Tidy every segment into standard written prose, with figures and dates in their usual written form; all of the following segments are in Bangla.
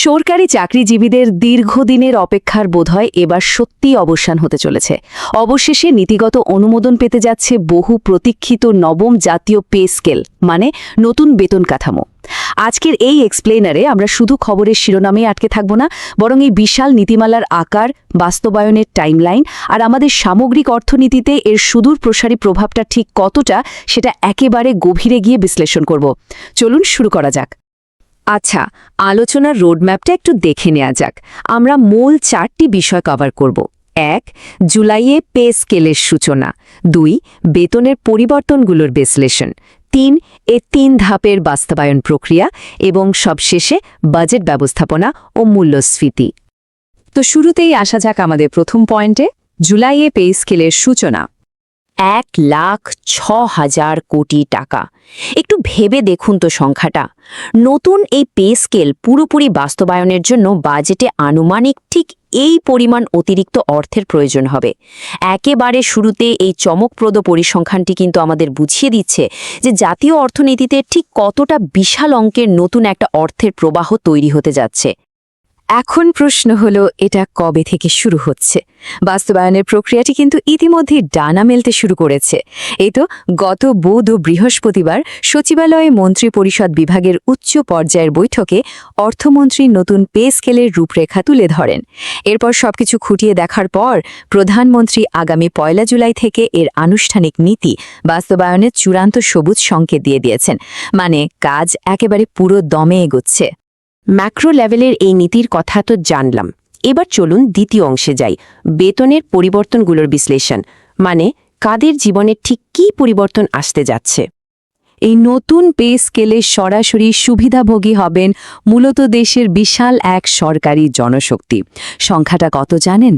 সরকারি চাকরিজীবীদের দীর্ঘদিনের অপেক্ষার বোধহয় এবার সত্যিই অবসান হতে চলেছে। অবশেষে নীতিগত অনুমোদন পেতে যাচ্ছে বহু প্রতীক্ষিত নবম জাতীয় পে স্কেল, মানে নতুন বেতন কাঠামো। আজকের এই এক্সপ্লেনারে আমরা শুধু খবরের শিরোনামে আটকে থাকব না, বরং এই বিশাল নীতিমালার আকার, বাস্তবায়নের টাইমলাইন আর আমাদের সামগ্রিক অর্থনীতিতে এর সুদূর প্রসারী প্রভাবটা ঠিক কতটা সেটা একেবারে গভীরে গিয়ে বিশ্লেষণ করব। চলুন শুরু করা যাক। আচ্ছা, আলোচনার রোডম্যাপটা একটু দেখে নেওয়া যাক। আমরা মূল 4টি বিষয় কভার করব। 1. জুলাইয়ে পে স্কেলের সূচনা। 2. বেতনের পরিবর্তনগুলোর বিশ্লেষণ। 3. এ 3 ধাপের বাস্তবায়ন প্রক্রিয়া এবং সবশেষে বাজেট ব্যবস্থাপনা ও মূল্যস্ফীতি। তো শুরুতেই আসা যাক আমাদের প্রথম পয়েন্টে, জুলাইয়ে পে স্কেলের সূচনা। 1,06,000 কোটি টাকা। একটু ভেবে দেখুন তো সংখ্যাটা। নতুন এই পে স্কেল পুরোপুরি বাস্তবায়নের জন্য বাজেটে আনুমানিক ঠিক এই পরিমাণ অতিরিক্ত অর্থের প্রয়োজন হবে। একেবারে শুরুতে এই চমকপ্রদ পরিসংখ্যানটি কিন্তু আমাদের বুঝিয়ে দিচ্ছে যে জাতীয় অর্থনীতিতে ঠিক কতটা বিশাল অঙ্কের নতুন একটা অর্থের প্রবাহ তৈরি হতে যাচ্ছে। এখন প্রশ্ন হলো, এটা কবে থেকে শুরু হচ্ছে? বাস্তবায়নের প্রক্রিয়াটি কিন্তু ইতিমধ্যেই ডানা মেলতে শুরু করেছে। এই তো গত বুধ ও বৃহস্পতিবার সচিবালয়ে মন্ত্রী পরিষদ বিভাগের উচ্চ পর্যায়ের বৈঠকে অর্থমন্ত্রী নতুন পে স্কেলের রূপরেখা তুলে ধরেন। এরপর সবকিছু খুঁটিয়ে দেখার পর প্রধানমন্ত্রী আগামী 1 জুলাই থেকে এর আনুষ্ঠানিক নীতি বাস্তবায়নের চূড়ান্ত সবুজ সংকেত দিয়ে দিয়েছেন। মানে কাজ একেবারে পুরো দমে এগোচ্ছে। ম্যাক্রো লেভেলের এই নীতির কথা তো জানলাম। এবার চলুন দ্বিতীয় অংশে যাই, বেতনের পরিবর্তনগুলোর বিশ্লেষণ। মানে কাদের জীবনে ঠিক কী পরিবর্তন আসতে যাচ্ছে। এই নতুন পে স্কেলে সরাসরি সুবিধাভোগী হবেন মূলত দেশের বিশাল এক সরকারি জনশক্তি। সংখ্যাটা কত জানেন?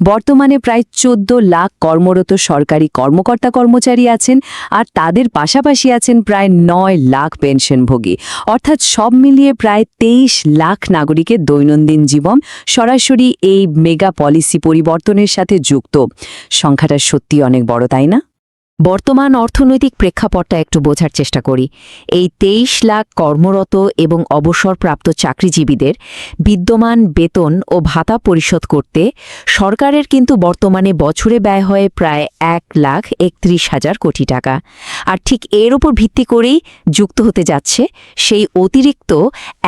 বর্তমানে প্রায় 14 লাখ কর্মরত সরকারি কর্মকর্তা কর্মচারী আছেন, আর তাদের পাশাপাশি আছেন প্রায় 9 লাখ পেনশনভোগী। অর্থাৎ সব মিলিয়ে প্রায় 23 লাখ নাগরিকের দৈনন্দিন জীবন সরাসরি এই মেগা পলিসি পরিবর্তনের সাথে যুক্ত। সংখ্যাটা সত্যি অনেক বড়, তাই না? বর্তমান অর্থনৈতিক প্রেক্ষাপটটা একটু বোঝার চেষ্টা করি। এই 23 লাখ কর্মরত এবং অবসরপ্রাপ্ত চাকরিজীবীদের বিদ্যমান বেতন ও ভাতা পরিশোধ করতে সরকারের কিন্তু বর্তমানে বছরে ব্যয় হয় প্রায় 1,31,000 কোটি টাকা। আর ঠিক এর ওপর ভিত্তি করেই যুক্ত হতে যাচ্ছে সেই অতিরিক্ত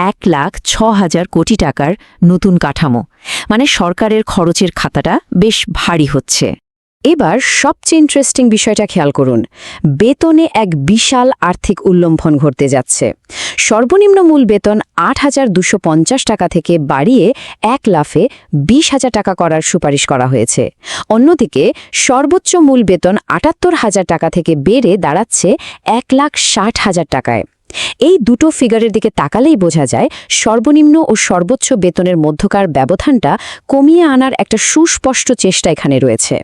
1,06,000 কোটি টাকার নতুন কাঠামো। মানে সরকারের খরচের খাতাটা বেশ ভারী হচ্ছে। এবার সবচেয়ে ইন্টারেস্টিং বিষয়টা খেয়াল করুন। বেতনে এক বিশাল আর্থিক উল্লম্ফন ঘটতে যাচ্ছে। সর্বনিম্ন মূল বেতন 8,250 টাকা থেকে বাড়িয়ে 1 লাফে 20,000 টাকা করার সুপারিশ করা হয়েছে। অন্যদিকে সর্বোচ্চ মূল বেতন 78,000 টাকা থেকে বেড়ে দাঁড়াচ্ছে 1,60,000 টাকায়। এই দুটো ফিগারের দিকে তাকালেই বোঝা যায় সর্বনিম্ন ও সর্বোচ্চ বেতনের মধ্যকার ব্যবধানটা কমিয়ে আনার একটা সুস্পষ্ট চেষ্টা এখানে রয়েছে।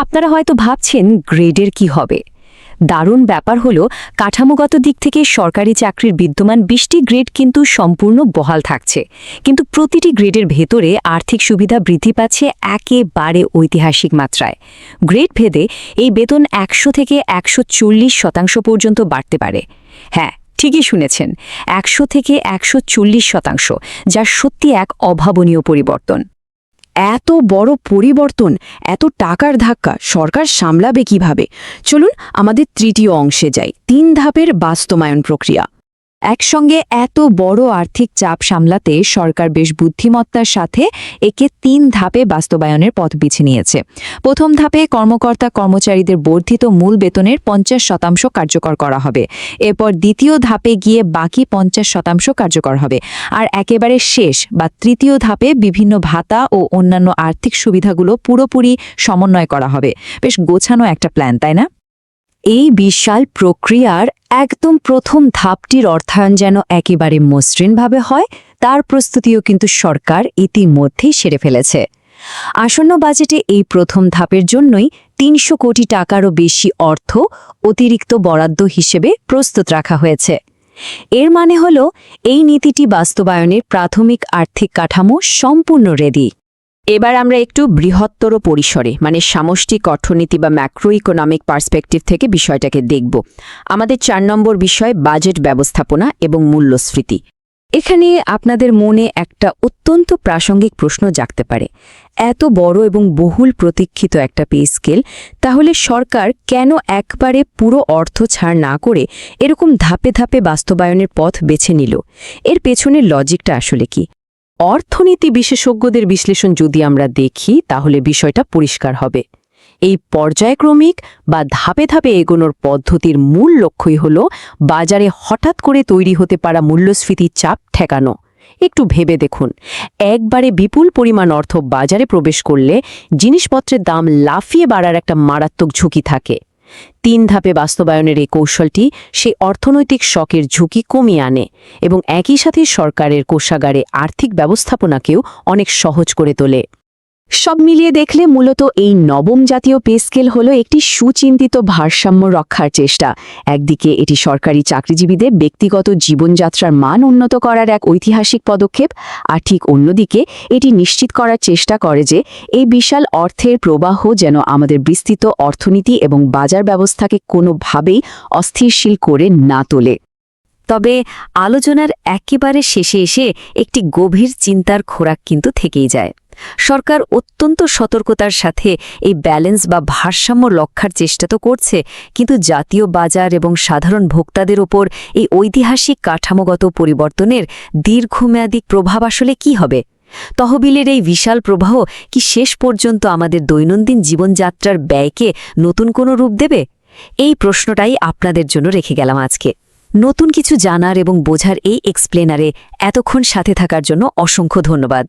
আপনারা হয়তো ভাবছেন গ্রেডের কি হবে। দারুণ ব্যাপার হলো, কাঠামোগত দিক থেকে সরকারি চাকরির বিদ্যমান 20টি গ্রেড কিন্তু সম্পূর্ণ বহাল থাকছে, কিন্তু প্রতিটি গ্রেডের ভেতরে আর্থিক সুবিধা বৃদ্ধি পাচ্ছে একেবারে ঐতিহাসিক মাত্রায়। গ্রেড ভেদে এই বেতন 100 থেকে 140% পর্যন্ত বাড়তে পারে। হ্যাঁ, ঠিকই শুনেছেন, 100 থেকে 140%, যা সত্যি এক অভাবনীয় পরিবর্তন। এত বড় পরিবর্তন, এত টাকার ধাক্কা সরকার সামলাবে কিভাবে? চলুন আমাদের তৃতীয় অংশে যাই, 3 ধাপের বাস্তবায়ন প্রক্রিয়া। একসঙ্গে এত বড় আর্থিক চাপ সামলাতে সরকার বেশ বুদ্ধিমত্তার সাথে একে 3 ধাপে বাস্তবায়নের পথ বেছে নিয়েছে। প্রথম ধাপে কর্মকর্তা কর্মচারীদের বর্ধিত মূল বেতনের 50% কার্যকর করা হবে। এরপর দ্বিতীয় ধাপে গিয়ে বাকি 50% কার্যকর হবে। আর একেবারে শেষ বা তৃতীয় ধাপে বিভিন্ন ভাতা ও অন্যান্য আর্থিক সুবিধাগুলো পুরোপুরি সমন্বয় করা হবে। বেশ গোছানো একটা প্ল্যান, তাই না? এই বিশাল প্রক্রিয়ার একদম প্রথম ধাপটির অর্থায়ন যেন একেবারে মসৃণভাবে হয়, তার প্রস্তুতিও কিন্তু সরকার ইতিমধ্যেই সেরে ফেলেছে। আসন্ন বাজেটে এই প্রথম ধাপের জন্যই 300 কোটি টাকারও বেশি অর্থ অতিরিক্ত বরাদ্দ হিসেবে প্রস্তুত রাখা হয়েছে। এর মানে হলো এই নীতিটি বাস্তবায়নের প্রাথমিক আর্থিক কাঠামো সম্পূর্ণ রেডি। এবার আমরা একটু বৃহত্তর পরিসরে, মানে সামষ্টিক অর্থনীতি বা ম্যাক্রো ইকোনমিক পার্সপেক্টিভ থেকে বিষয়টাকে দেখব। আমাদের 4 নম্বর বিষয় বাজেট ব্যবস্থাপনা এবং মূল্যস্ফীতি। এখানে আপনাদের মনে একটা অত্যন্ত প্রাসঙ্গিক প্রশ্ন জাগতে পারে। এত বড় এবং বহুল প্রতীক্ষিত একটা পে স্কেল, তাহলে সরকার কেন একবারে পুরো অর্থ ছাড় না করে এরকম ধাপে ধাপে বাস্তবায়নের পথ বেছে নিল? এর পেছনের লজিকটা আসলে কি? অর্থনীতি বিশেষজ্ঞদের বিশ্লেষণ যদি আমরা দেখি তাহলে বিষয়টা পরিষ্কার হবে। এই পর্যায়ক্রমিক বা ধাপে ধাপে এগোনোর পদ্ধতির মূল লক্ষ্যই হল বাজারে হঠাৎ করে তৈরি হতে পারা মূল্যস্ফীতির চাপ ঠেকানো। একটু ভেবে দেখুন, একবারে বিপুল পরিমাণ অর্থ বাজারে প্রবেশ করলে জিনিসপত্রের দাম লাফিয়ে বাড়ার একটা মারাত্মক ঝুঁকি থাকে। 3 ধাপে বাস্তবায়নের এই কৌশলটি সেই অর্থনৈতিক শকের ঝুঁকি কমিয়ে আনে এবং একই সাথে সরকারের কোষাগারে আর্থিক ব্যবস্থাপনাকেও অনেক সহজ করে তোলে। সব মিলিয়ে দেখলে মূলত এই নবম জাতীয় পে স্কেল হল একটি সুচিন্তিত ভারসাম্য রক্ষার চেষ্টা। একদিকে এটি সরকারি চাকরিজীবীদের ব্যক্তিগত জীবনযাত্রার মান উন্নত করার এক ঐতিহাসিক পদক্ষেপ, আর ঠিক অন্যদিকে এটি নিশ্চিত করার চেষ্টা করে যে এই বিশাল অর্থের প্রবাহ যেন আমাদের বিস্তৃত অর্থনীতি এবং বাজার ব্যবস্থাকে কোনোভাবেই অস্থিরশীল করে না তোলে। তবে আলোচনার একেবারে শেষে এসে একটি গভীর চিন্তার খোরাক কিন্তু থেকেই যায়। সরকার অত্যন্ত সতর্কতার সাথে এই ব্যালেন্স বা ভারসাম্য রক্ষার চেষ্টা তো করছে, কিন্তু জাতীয় বাজার এবং সাধারণ ভোক্তাদের ওপর এই ঐতিহাসিক কাঠামোগত পরিবর্তনের দীর্ঘমেয়াদী প্রভাব আসলে কি হবে? তহবিলের এই বিশাল প্রবাহ কি শেষ পর্যন্ত আমাদের দৈনন্দিন জীবনযাত্রার ব্যয়কে নতুন কোনো রূপ দেবে? এই প্রশ্নটাই আপনাদের জন্য রেখে গেলাম আজকে। নতুন কিছু জানার এবং বোঝার এই এক্সপ্লেনারে এতক্ষণ সাথে থাকার জন্য অসংখ্য ধন্যবাদ।